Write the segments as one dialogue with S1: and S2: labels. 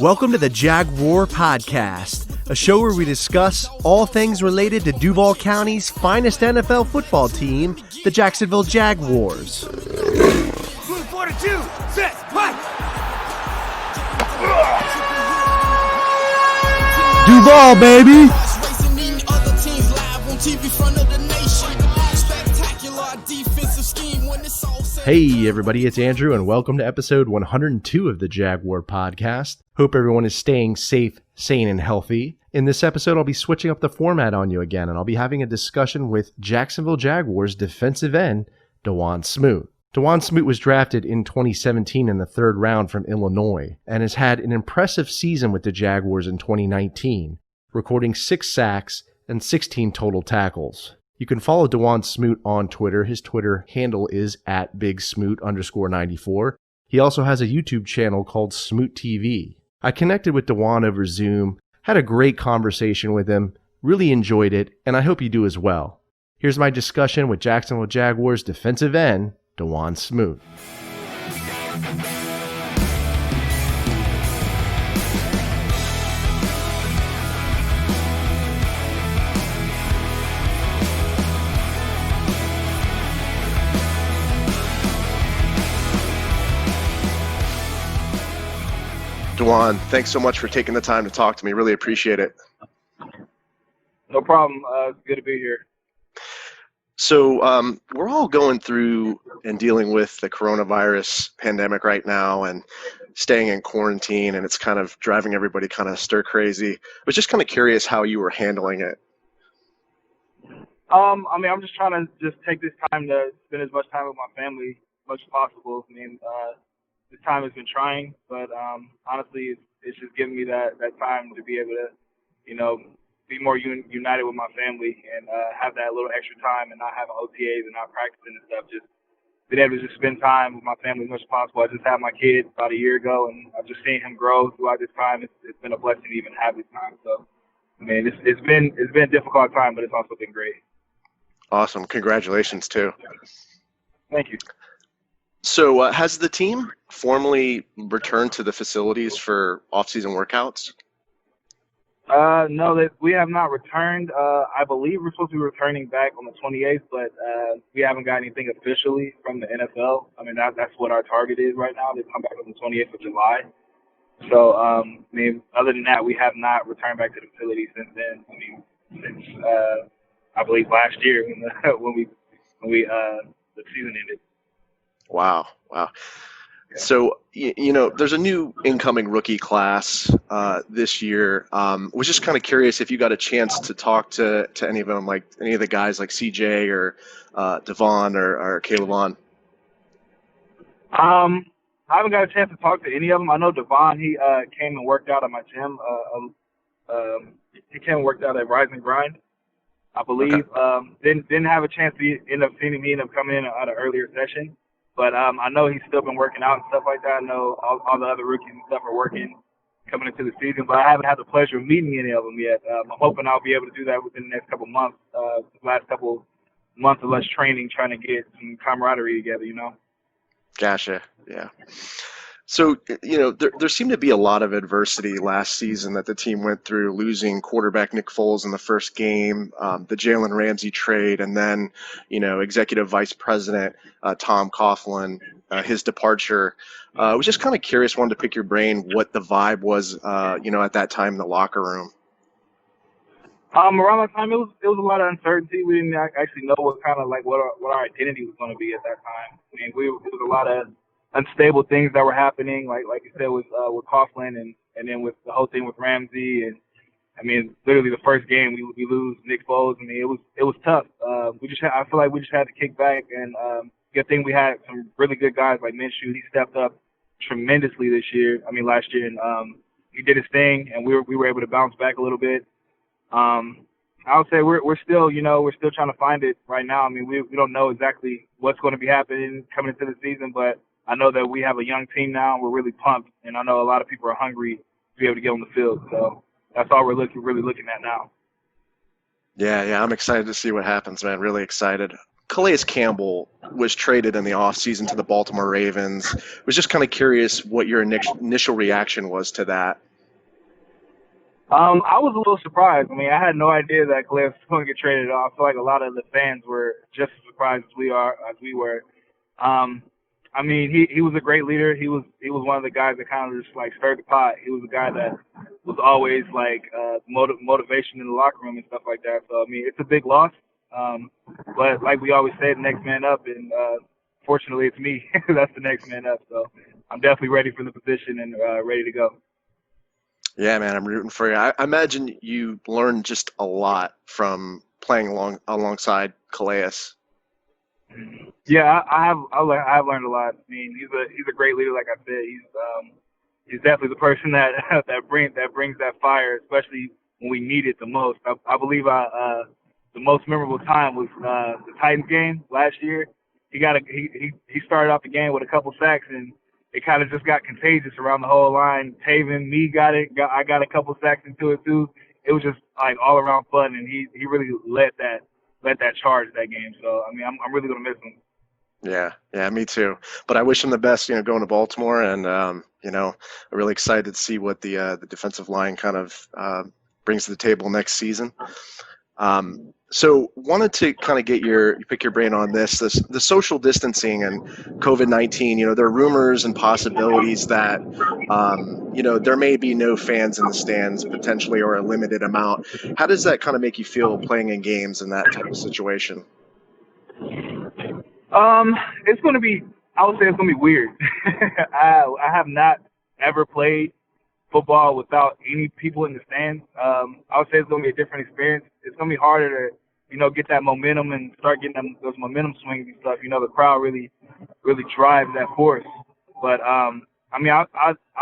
S1: Welcome to the Jaguar Podcast, a show where we discuss all things related to Duval County's finest NFL football team, the Jacksonville Jaguars.
S2: Move 42, set, play.
S1: Duval, baby! Hey everybody, it's Andrew and welcome to episode 102 of the Jaguar Podcast. Hope everyone is staying safe, sane, and healthy. In this episode, I'll be switching up the format on you again, and I'll be having a discussion with Jacksonville Jaguars defensive end, Dawuane Smoot. Dawuane Smoot was drafted in 2017 in the third round from Illinois, and has had an impressive season with the Jaguars in 2019, recording 6 sacks and 16 total tackles. You can follow Dawuane Smoot on Twitter. His Twitter handle is @BigSmoot_94. He also has a YouTube channel called Smoot TV. I connected with Dawuane over Zoom, had a great conversation with him, really enjoyed it, and I hope you do as well. Here's my discussion with Jacksonville Jaguars defensive end, Dawuane Smoot.
S3: Dawuane, thanks so much for taking the time to talk to me. Really appreciate it.
S4: No problem. Good to be here.
S3: So we're all going through and dealing with the coronavirus pandemic right now and staying in quarantine, and it's kind of driving everybody kind of stir crazy. I was just kind of curious how you were handling it.
S4: I'm just trying to just take this time to spend as much time with my family as much as possible. This time has been trying, but honestly, it's just giving me that time to be able to, be more united with my family and have that little extra time and not having OTAs and not practicing and stuff. Just being able to just spend time with my family as much as possible. I just had my kid about a year ago, and I've just seen him grow throughout this time. It's been a blessing to even have this time. So, it's been a difficult time, but it's also been great.
S3: Awesome. Congratulations, too.
S4: Thank you.
S3: So has the team formally returned to the facilities for off-season workouts?
S4: No, we have not returned. I believe we're supposed to be returning back on the 28th, but we haven't got anything officially from the NFL. That's what our target is right now. They come back on the 28th of July. So, other than that, we have not returned back to the facility since then. Since I believe last year when the season ended.
S3: Wow. So, there's a new incoming rookie class this year. Was just kind of curious if you got a chance to talk to any of them, like any of the guys like CJ or Devon or Caleb.
S4: I haven't got a chance to talk to any of them. I know Devon, he came and worked out at my gym. He came and worked out at Rise and Grind, I believe. Okay. Didn't have a chance to end up seeing him. He ended up coming in at an earlier session. But I know he's still been working out and stuff like that. I know all the other rookies and stuff are working coming into the season, but I haven't had the pleasure of meeting any of them yet. I'm hoping I'll be able to do that within the next couple months. The last couple months of less training, trying to get some camaraderie together,
S3: Gotcha. Yeah. So, there seemed to be a lot of adversity last season that the team went through, losing quarterback Nick Foles in the first game, the Jalen Ramsey trade, and then, Executive Vice President Tom Coughlin, his departure. I was just kind of curious, wanted to pick your brain what the vibe was, at that time in the locker room.
S4: Around that time, it was a lot of uncertainty. We didn't actually know what our identity was going to be at that time. It was a lot of unstable things that were happening, like you said, with Coughlin and then with the whole thing with Ramsey, and literally the first game we lose Nick Foles. It was tough. I feel like we just had to kick back, and good thing we had some really good guys like Minshew. He stepped up tremendously last year, and he did his thing, and we were able to bounce back a little bit. I would say we're still trying to find it right now. We don't know exactly what's going to be happening coming into the season, but I know that we have a young team now. We're really pumped, and I know a lot of people are hungry to be able to get on the field. So that's all we're really looking at now.
S3: Yeah, I'm excited to see what happens, man. Really excited. Calais Campbell was traded in the offseason to the Baltimore Ravens. I was just kind of curious what your initial reaction was to that.
S4: I was a little surprised. I mean, I had no idea that Calais was going to get traded off. I feel like a lot of the fans were just as surprised as we were. I mean, he was a great leader. He was one of the guys that kind of just like stirred the pot. He was a guy that was always like motivation in the locker room and stuff like that. So I mean, it's a big loss. But like we always say, the next man up, and fortunately, it's me. That's the next man up. So I'm definitely ready for the position and ready to go.
S3: Yeah, man, I'm rooting for you. I imagine you learned just a lot from playing alongside Calais.
S4: Yeah, I have learned a lot. I mean, he's a great leader. Like I said, he's definitely the person that brings that fire, especially when we need it the most. I believe the most memorable time was the Titans game last year. He started off the game with a couple sacks, and it kind of just got contagious around the whole line. Taven, me I got a couple sacks into it too. It was just like all around fun, and he really led that charge that game. So I mean, I'm really gonna miss him.
S3: Yeah, me too. But I wish him the best, going to Baltimore, and I'm really excited to see what the defensive line kind of brings to the table next season. So wanted to kind of pick your brain on the social distancing and COVID-19. There are rumors and possibilities that there may be no fans in the stands potentially, or a limited amount. How does that kind of make you feel playing in games in that type of situation?
S4: It's going to be, I would say it's going to be weird. I have not ever played football without any people in the stands. I would say it's going to be a different experience. It's going to be harder to, get that momentum and start getting those momentum swings and stuff. The crowd really drives that force. But, I mean, I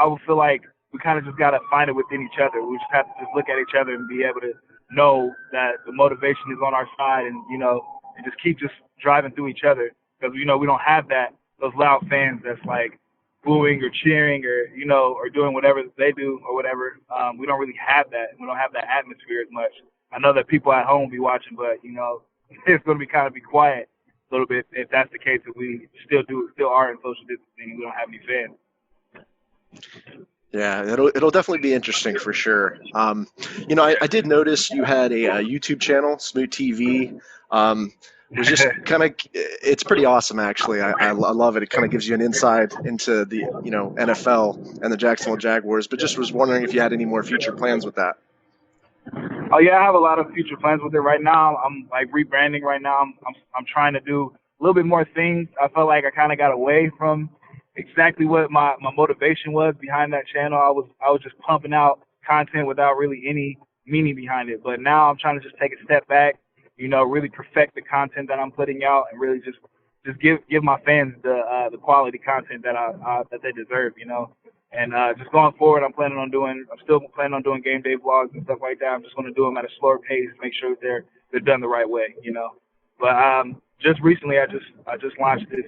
S4: would feel like we kind of just got to find it within each other. We just have to just look at each other and be able to know that the motivation is on our side, and, and just keep just driving through each other. Because, we don't have those loud fans that's like booing or cheering or doing whatever they do or whatever. We don't really have that. We don't have that atmosphere as much. I know that people at home be watching, but, it's going to be quiet a little bit if that's the case, if we still are in social distancing and we don't have any fans.
S3: Yeah, it'll definitely be interesting for sure. I did notice you had a YouTube channel, Smoot TV. It was just it's pretty awesome, actually. I love it. It kind of gives you an insight into the NFL and the Jacksonville Jaguars. But just was wondering if you had any more future plans with that.
S4: Oh yeah, I have a lot of future plans with it right now. I'm like rebranding right now. I'm trying to do a little bit more things. I felt like I kind of got away from exactly what my motivation was behind that channel. I was just pumping out content without really any meaning behind it. But now I'm trying to just take a step back, really perfect the content that I'm putting out, and really just give my fans the quality content that they deserve, And just going forward, I'm still planning on doing game day vlogs and stuff like that. I'm just going to do them at a slower pace, make sure they're done the right way, But just recently, I just launched this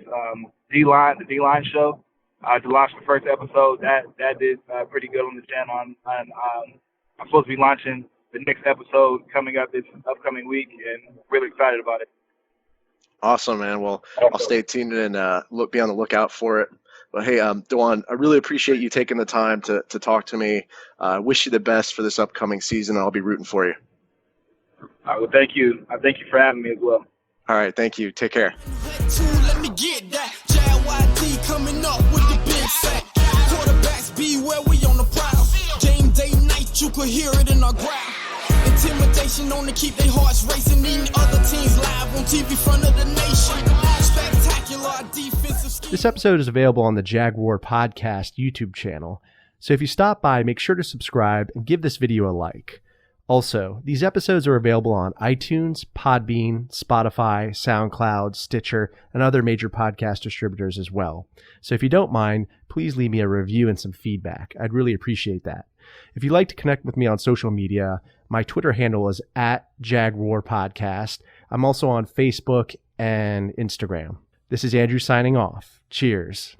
S4: the D-Line show. I just launched the first episode. That did pretty good on the channel. And I'm supposed to be launching the next episode coming up this upcoming week, and really excited about it.
S3: Awesome, man. Well, I'll stay tuned and be on the lookout for it. But hey, Dawuane, I really appreciate you taking the time to talk to me. Wish you the best for this upcoming season. I'll be rooting for you.
S4: All right, well, thank you. I thank you for having me as well.
S3: All right, thank you. Take care.
S2: Let me get that. JYD coming up with the big sack. Quarterbacks beware, we on the prowl. Game day night, you could hear it in our growl. Intimidation on to keep their hearts racing. Eating other teams live on TV front of the nation. Spectacular defensive scheme.
S1: This episode is available on the Jaguar Podcast YouTube channel. So if you stop by, make sure to subscribe and give this video a like. Also, these episodes are available on iTunes, Podbean, Spotify, SoundCloud, Stitcher, and other major podcast distributors as well. So if you don't mind, please leave me a review and some feedback. I'd really appreciate that. If you'd like to connect with me on social media, my Twitter handle is @JaguarPodcast. I'm also on Facebook and Instagram. This is Andrew signing off. Cheers.